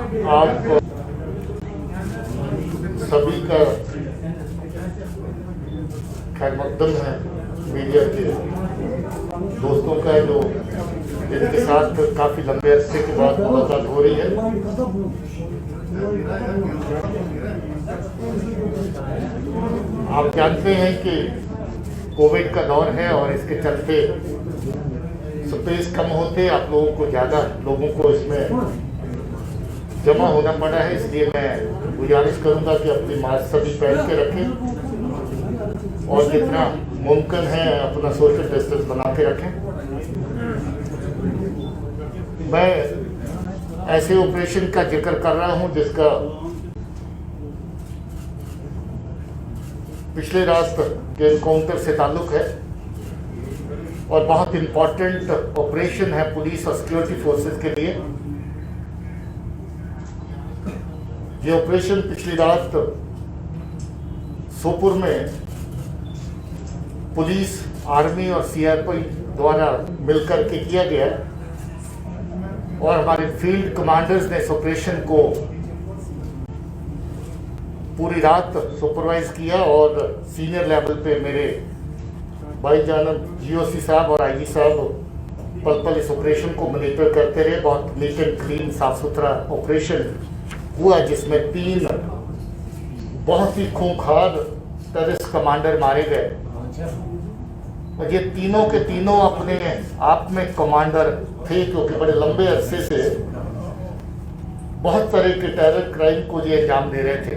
आप सभी का खैर मकदम है, मीडिया के दोस्तों का जो जिनके साथ काफ़ी लंबे अरसे के बाद मुलाकात हो रही है। आप जानते हैं कि कोविड का दौर है और इसके चलते स्पेस कम होते आप लोगों को ज़्यादा लोगों को इसमें जमा होना पड़ा है, इसलिए मैं गुजारिश करूंगा कि अपनी मास्क सभी पहन के रखें और जितना मुमकिन है अपना सोशल डिस्टेंस बना के रखें। मैं ऐसे ऑपरेशन का जिक्र कर रहा हूं जिसका पिछले रात के एनकाउंटर से ताल्लुक है और बहुत इम्पोर्टेंट ऑपरेशन है पुलिस और सिक्योरिटी फोर्सेस के लिए। ये ऑपरेशन पिछली रात सोपुर में पुलिस, आर्मी और सीआरपी द्वारा मिलकर के किया गया और हमारे फील्ड कमांडर्स ने इस ऑपरेशन को पूरी रात सुपरवाइज किया और सीनियर लेवल पे मेरे भाईजान जीओसी साहब और आईजी साहब पल पल इस ऑपरेशन को मॉनिटर करते रहे। बहुत नीट एंड क्लीन साफ सुथरा ऑपरेशन हुआ जिसमें 3 बहुत ही खूंखार टेररिस्ट कमांडर मारे गए और ये तीनों के तीनों अपने आप में कमांडर थे, क्योंकि बड़े लंबे अरसे से बहुत तरह के टेरर क्राइम को ये अंजाम दे रहे थे।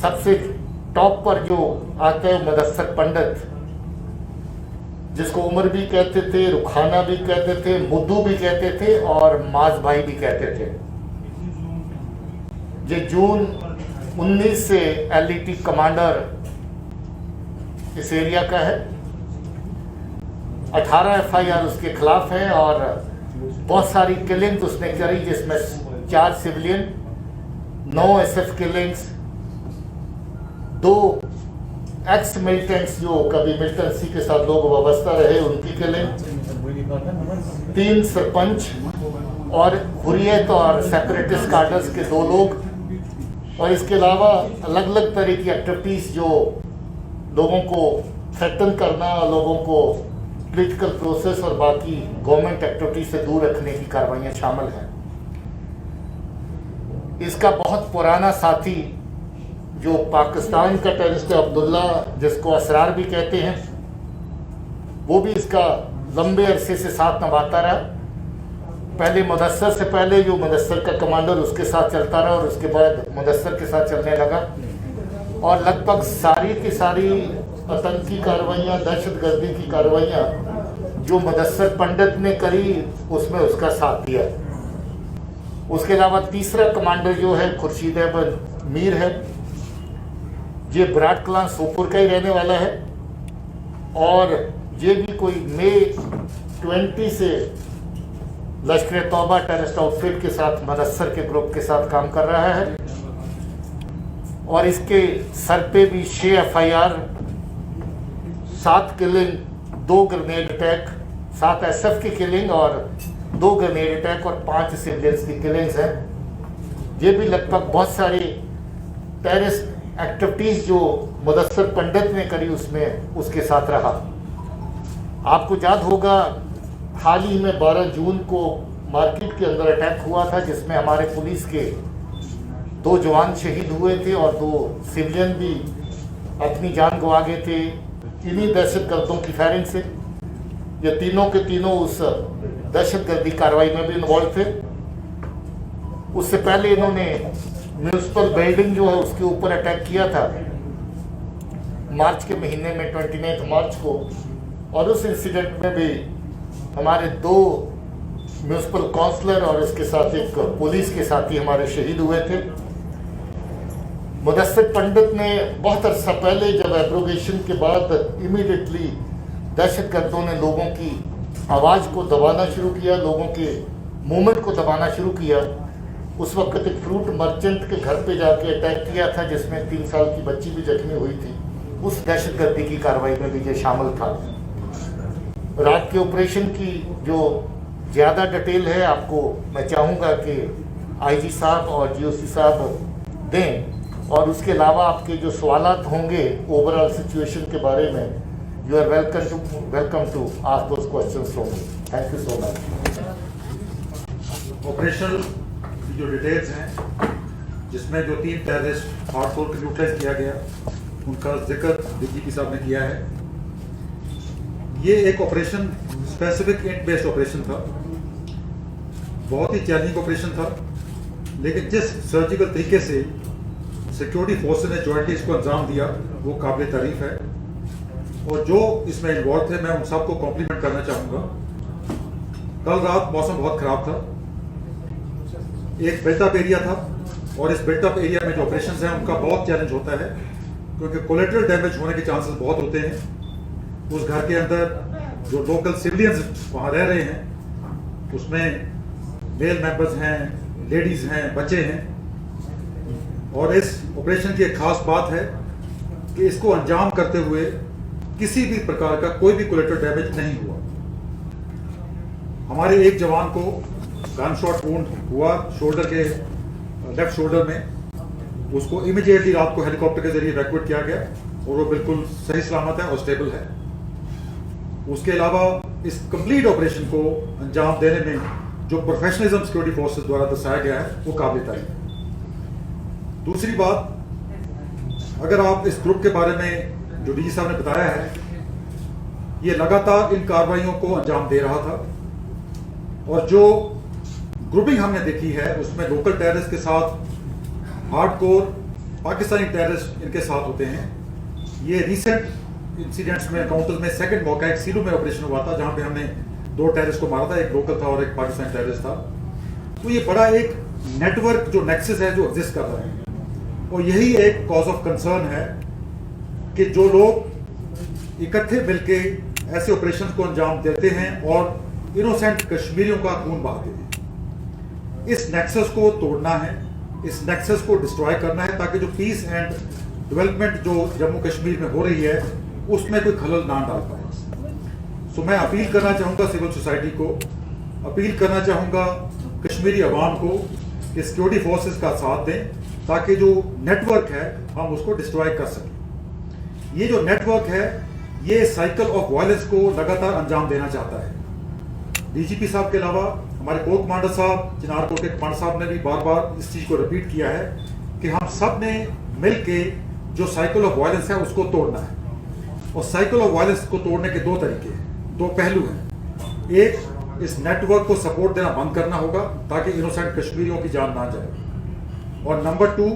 सबसे टॉप पर जो आता है मुदस्सर पंडित, जिसको उमर भी कहते थे, रुखाना भी कहते थे, मुद्दू भी कहते थे और माज भाई भी कहते थे। ये जून 19 से एलईटी कमांडर इस एरिया का है। 18 एफआईआर उसके खिलाफ है और बहुत सारी किलिंग्स उसने करी, जिसमें 4 civilian, 9 SF killings, 2 x militants जो कभी मिलिटेंसी के साथ लोग वाबस्ता रहे उनकी किलिंग, 3 सरपंच और हुर्रियत और सेपरेटिस्ट कार्डर्स के 2 लोग, और इसके अलावा अलग अलग तरह की एक्टिविटीज़ जो लोगों को थ्रेटन करना, लोगों को पॉलिटिकल प्रोसेस और बाकी गवर्नमेंट एक्टिविटीज से दूर रखने की कार्रवाइयाँ शामिल हैं। इसका बहुत पुराना साथी जो पाकिस्तान का टेररिस्ट है अब्दुल्ला, जिसको असरार भी कहते हैं, वो भी इसका लंबे अरसे से साथ निभाता रहा। पहले मुदस्सर से पहले जो मुदस्सर का कमांडर उसके साथ चलता रहा और उसके बाद मुदस्सर के साथ चलने लगा और लगभग सारी की सारी आतंकी कार्रवाइयाँ, दहशतगर्दी की कार्रवाइयाँ जो मुदस्सर पंडित ने करी उसमें उसका साथ दिया। उसके अलावा तीसरा कमांडर जो है खुर्शीद अहमद मीर है, ये बराट कलां सोपुर का ही रहने वाला है और ये भी कोई मई 20 से लश्कर तौबा टेररिस्ट आउटफिट के साथ मुदस्सर के ग्रुप के साथ काम कर रहा है और इसके सर पे भी 6 FIR, 7 killing, 2 grenade attack, 7 SF की किलिंग और 2 ग्रेनेड अटैक और 5 सिविलियंस की किलिंग्स हैं। ये भी लगभग बहुत सारी टेररिस्ट एक्टिविटीज जो मुदस्सर पंडित ने करी उसमें उसके साथ रहा। आपको याद होगा हाल ही में 12 जून को मार्केट के अंदर अटैक हुआ था जिसमें हमारे पुलिस के 2 जवान शहीद हुए थे और 2 सिविलियन भी अपनी जान गंवा गए थे इन्हीं दहशतगर्दों की फायरिंग से। ये तीनों के तीनों उस दहशतगर्दी कार्रवाई में भी इन्वॉल्व थे। उससे पहले इन्होंने म्यूनिसिपल बिल्डिंग जो है उसके ऊपर अटैक किया था मार्च के महीने में 29 मार्च को, और उस इंसिडेंट में भी हमारे 2 म्यूनिसिपल काउंसलर और इसके साथ एक पुलिस के साथी हमारे शहीद हुए थे। मुदस्सर पंडित ने बहुत अर्सा पहले जब एब्रोगेशन के बाद इमीडिएटली दहशतगर्दों ने लोगों की आवाज़ को दबाना शुरू किया, लोगों के मूवमेंट को दबाना शुरू किया। उस वक्त एक फ्रूट मर्चेंट के घर पे जाके अटैक किया था जिसमें 3 साल की बच्ची भी जख्मी हुई थी। उस दहशतगर्दी की कार्रवाई में भी ये शामिल था। रात के ऑपरेशन की जो ज़्यादा डिटेल है आपको मैं चाहूँगा कि आईजी साहब और जीओसी साहब दें, और उसके अलावा आपके जो सवालात होंगे ओवरऑल सिचुएशन के बारे में, you are welcome to ask those questions from me. Thank you so much. Operational जो डिटेल्स हैं, जिसमें जो 3 टेररिस्ट हार्डकोर को न्यूट्रलाइज किया गया, उनका जिक्र डीजीपी साहब ने किया है। ये एक operation specific int based operation था, बहुत ही चैलेंजिंग ऑपरेशन था, लेकिन जिस सर्जिकल तरीके से सिक्योरिटी फोर्सेस ने जॉइंटली इसको अंजाम दिया वो काबिल तारीफ है। और जो इसमें इन्वॉल्व थे, मैं उन सबको कॉम्प्लीमेंट करना चाहूँगा। कल रात मौसम बहुत ख़राब था, एक बिल्टअप एरिया था, और इस बिल्टअप एरिया में जो ऑपरेशंस हैं उनका बहुत चैलेंज होता है, क्योंकि कोलेटरल डैमेज होने के चांसेस बहुत होते हैं। उस घर के अंदर जो लोकल सिविलियंस वहाँ रह रहे हैं, उसमें मेल मेंबर्स हैं, लेडीज हैं, बच्चे हैं। और इस ऑपरेशन की एक खास बात है कि इसको अंजाम करते हुए किसी भी प्रकार का कोई भी कोलेटरल डैमेज नहीं हुआ। हमारे एक जवान को गन शॉट वुंड हुआ शोल्डर के लेफ्ट शोल्डर में, उसको इमीडिएटली रात को हेलीकॉप्टर के जरिए इवैक्यूएट किया गया और वो बिल्कुल सही सलामत है और स्टेबल है। उसके अलावा इस कंप्लीट ऑपरेशन को अंजाम देने में जो प्रोफेशनलिज्म सिक्योरिटी फोर्सेस द्वारा दर्शाया गया है वो काबिल तारीफ है। दूसरी बात, अगर आप इस ग्रुप के बारे में जो डीजी साहब ने बताया है, ये लगातार इन कार्रवाइयों को अंजाम दे रहा था, और जो ग्रुपिंग हमने देखी है उसमें लोकल टेररिस्ट के साथ हार्डकोर पाकिस्तानी टेररिस्ट इनके साथ होते हैं। ये रिसेंट इंसिडेंट्स में एनकाउंटर्स में सेकंड मौका एक सीलू में ऑपरेशन हुआ था, जहां पे हमने 2 टेररिस्ट को मारा था, एक लोकल था और एक पाकिस्तानी टेररिस्ट था। तो ये बड़ा एक नेटवर्क जो नेक्सस है जो एग्जिस्ट कर रहा है, और यही एक कॉज ऑफ कंसर्न है कि जो लोग इकट्ठे मिलके ऐसे ऑपरेशन को अंजाम देते हैं और इनोसेंट कश्मीरियों का खून बहाते हैं। इस नेक्सस को तोड़ना है, इस नेक्सस को डिस्ट्रॉय करना है, ताकि जो पीस एंड डेवलपमेंट जो जम्मू कश्मीर में हो रही है उसमें कोई खलल ना डाल पाए। सो मैं अपील करना चाहूँगा सिविल सोसाइटी को, अपील करना चाहूँगा कश्मीरी अवाम को कि सिक्योरिटी फोर्सेस का साथ दें, ताकि जो नेटवर्क है हम उसको डिस्ट्रॉय कर सकें। ये जो नेटवर्क है ये साइकिल ऑफ वायलेंस को लगातार अंजाम देना चाहता है। डीजीपी साहब के अलावा हमारे कोर कमांडर साहब, चिनार कोर के कमांडर साहब ने भी बार बार इस चीज को रिपीट किया है कि हम सब ने मिलके जो साइकिल ऑफ वायलेंस है उसको तोड़ना है। और साइकिल ऑफ वायलेंस को तोड़ने के 2 तरीके हैं, 2 पहलू हैं। एक, इस नेटवर्क को सपोर्ट देना बंद करना होगा ताकि इनोसेंट कश्मीरियों की जान ना जाए। और नंबर 2,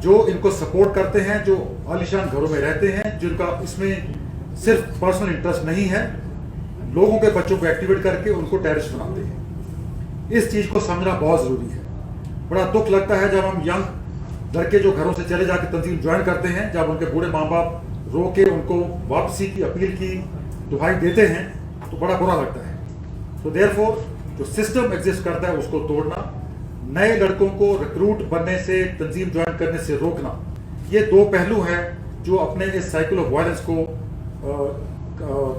जो इनको सपोर्ट करते हैं, जो आलीशान घरों में रहते हैं, जिनका इसमें सिर्फ पर्सनल इंटरेस्ट नहीं है, लोगों के बच्चों को एक्टिवेट करके उनको टेररिस्ट बनाते हैं। इस चीज को समझना बहुत जरूरी है। बड़ा दुख लगता है जब हम यंग लड़के जो घरों से चले जाकर तंजीम ज्वाइन करते हैं, जब उनके बूढ़े माँ बाप रो के उनको वापसी की अपील की दुहाई देते हैं, तो बड़ा बुरा लगता है। तो देयरफॉर जो सिस्टम एग्जिस्ट करता है उसको तोड़ना, नए लड़कों को रिक्रूट बनने से, तंजीम ज्वाइन करने से रोकना, ये 2 पहलू हैं जो अपने इस साइकिल ऑफ वायलेंस को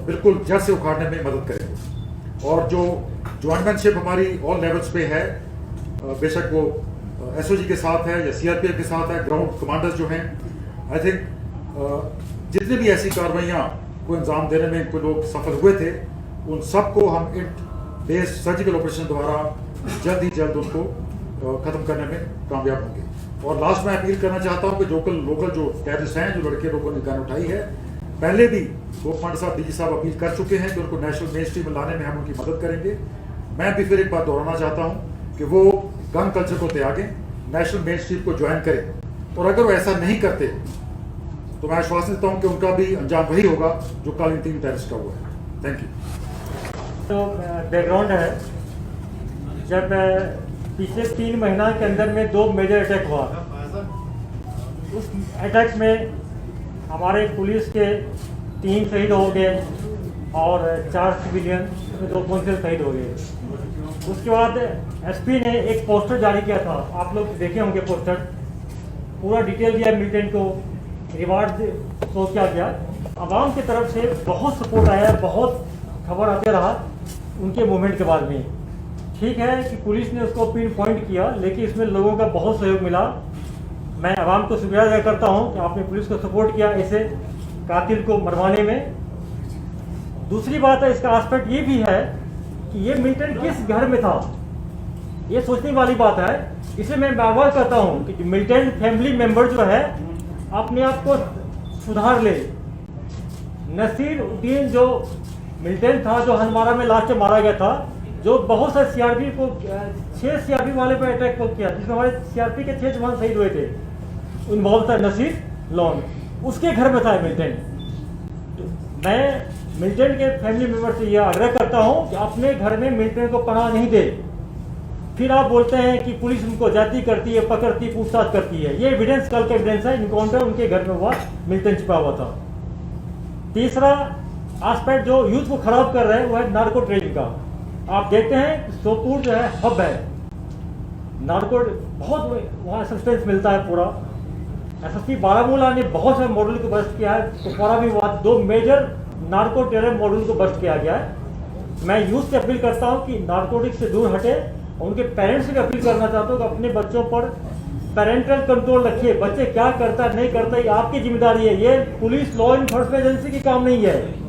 बिल्कुल जड़ से उखाड़ने में मदद करेंगे। और जो ज्वाइंटमैनशिप हमारी ऑल लेवल्स पे है, बेशक वो एसओजी के साथ है या सीआरपीएफ के साथ है, ग्राउंड कमांडर्स जो हैं, आई थिंक जितने भी ऐसी कार्रवाइयाँ को अंजाम देने में कोई लोग सफल हुए थे, उन सबको हम इंट बेस्ड सर्जिकल ऑपरेशन द्वारा जल्द ही जल्द उनको ख़त्म करने में कामयाब होंगे। और लास्ट में अपील करना चाहता हूँ कि लोकल जो टेररिस्ट हैं, जो लड़के लोगों ने गन उठाई है, पहले भी कोकमांडर साहब, डीजी साहब अपील कर चुके हैं कि उनको नेशनल मेन स्ट्रीम में लाने में हम उनकी मदद करेंगे। मैं भी फिर एक बात दोहराना चाहता हूँ कि वो गन कल्चर को त्यागें, नेशनल मेन स्ट्रीम को ज्वाइन करें, और अगर वो ऐसा नहीं करते तो मैं आश्वासन देता हूँ कि उनका भी अंजाम वही होगा जो कल इन 3 टेररिस्ट का हुआ है। Thank you. तो बैकग्राउंड है, जब पिछले 3 महीना के अंदर में 2 मेजर अटैक हुआ, उस अटैक में हमारे पुलिस के 3 शहीद हो गए और 4 सिविलियन, 2 कांस्टेबल शहीद हो गए। उसके बाद एसपी ने एक पोस्टर जारी किया था, आप लोग देखे होंगे पोस्टर, पूरा डिटेल दिया, मिलिटेंट को रिवार्ड शो किया गया। आवाम की तरफ से बहुत सपोर्ट आया, बहुत खबर आते रहा उनके मूवमेंट के बाद में। ठीक है कि पुलिस ने उसको पिन पॉइंट किया, लेकिन इसमें लोगों का बहुत सहयोग मिला। मैं आवाम को शुक्रिया अदा करता हूं कि आपने पुलिस को सपोर्ट किया ऐसे कातिल को मरवाने में। दूसरी बात है, इसका एस्पेक्ट ये भी है कि ये मिलिटेंट किस घर में था, ये सोचने वाली बात है। इसे मैं बार बार कहता हूँ कि मिलिटेंट फैमिली मेंबर जो है अपने आप को सुधार ले। नसीर उद्दीन जो मिलिटेंट था, जो हंदवाड़ा में लास्ट में मारा गया था, जो बहुत सारे सीआरपी को 6 सीआरपी वाले पर अटैक को किया, जिसमें हमारे सीआरपी के 6 जवान शहीद हुए थे, इन्वॉल्व था नसीर लॉन, उसके घर में था मिलिटेंट। मैं मिलिटेंट के फैमिली मेंबर से यह आग्रह करता हूं कि अपने घर में मिलिटेंट को पनाह नहीं दे। फिर आप बोलते हैं कि पुलिस उनको जाती करती है, पकड़ती, पूछताछ करती है। ये एविडेंस, कल का एविडेंस है, इनकाउंटर उनके घर में हुआ, मिलिटेंट छिपा हुआ था। तीसरा एस्पेक्ट जो यूथ को खराब कर रहे हैं वो है नार्को ट्रेडिंग का। आप देखते हैं सोपूर जो है हब है, नार्को बहुत वहाँ सस्पेंस मिलता है पूरा। एसएसपी बारामूला ने बहुत सारे मॉडल को बस्ट किया है, कुपवाड़ा भी हुआ, 2 मेजर नार्को टेरर मॉडल को बस्ट किया गया है। मैं यूथ से अपील करता हूँ कि नार्कोटिक्स से दूर हटे। उनके पेरेंट्स से भी अपील करना चाहता हूँ कि अपने बच्चों पर पेरेंटल कंट्रोल रखिए। बच्चे क्या करता है नहीं करता ये आपकी जिम्मेदारी है, ये पुलिस लॉ इन्फोर्समेंट एजेंसी की काम नहीं है।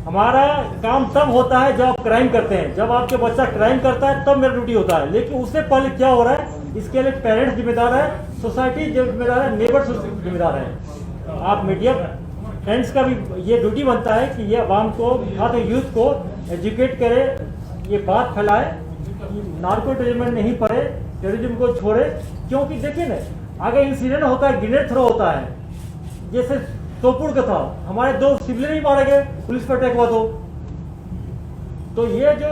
हमारा काम तब होता है जब आप क्राइम करते हैं, जब आपके बच्चा क्राइम करता है तब मेरा ड्यूटी होता है। लेकिन उससे पहले क्या हो रहा है, इसके लिए पेरेंट्स जिम्मेदार है, सोसाइटी जिम्मेदार है, नेबर्स जिम्मेदार है। आप मीडिया फ्रेंड्स का भी ये ड्यूटी बनता है कि ये आवाम को, खास यूथ को एजुकेट करे, ये बात फैलाए कि नार्को टेररिज्म नहीं पड़े, टेररिज्म को छोड़े। क्योंकि देखिए ना, अगर इंसिडेंट होता है, ग्रेनेड थ्रो होता है, जैसे सोपुर का था, हमारे 2 सिविलियन भी मारे गए, पुलिस पर अटैक हुआ। तो ये जो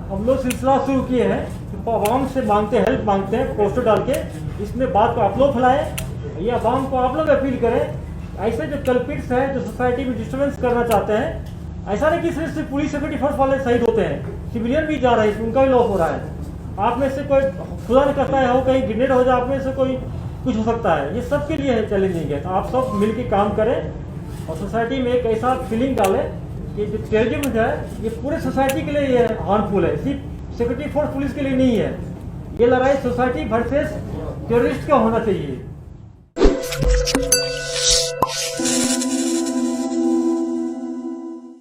हम लोग सिलसिला शुरू किए हैं, तो आवाम से मांगते हैं, हेल्प मांगते हैं, पोस्टर डाल के, इसमें बात को आप लोग फैलाएं, ये आवाम को आप लोग अपील करें। ऐसे जो कल्पिट्स हैं, जो सोसाइटी में डिस्टर्बेंस करना चाहते हैं, ऐसा नहीं कि सिर्फ पुलिस सिक्योरिटी फोर्स वाले शहीद होते हैं, सिविलियन भी जा रहे हैं, उनका भी लॉस हो रहा है। आप में से कोई खुदा न करता है हो, कहीं ग्रेनेड हो जाए, आप में से कोई कुछ हो सकता है। ये सबके लिए है, चैलेंजिंग है। तो आप सब मिलकर काम करें और सोसाइटी में एक ऐसा फीलिंग डालें कि जो टेररिज्म है ये पूरे सोसाइटी के लिए ये हार्मफुल है, सिर्फ सिक्योरिटी फोर्स पुलिस के लिए नहीं है। ये लड़ाई सोसाइटी वर्सेस टेररिस्ट का होना चाहिए।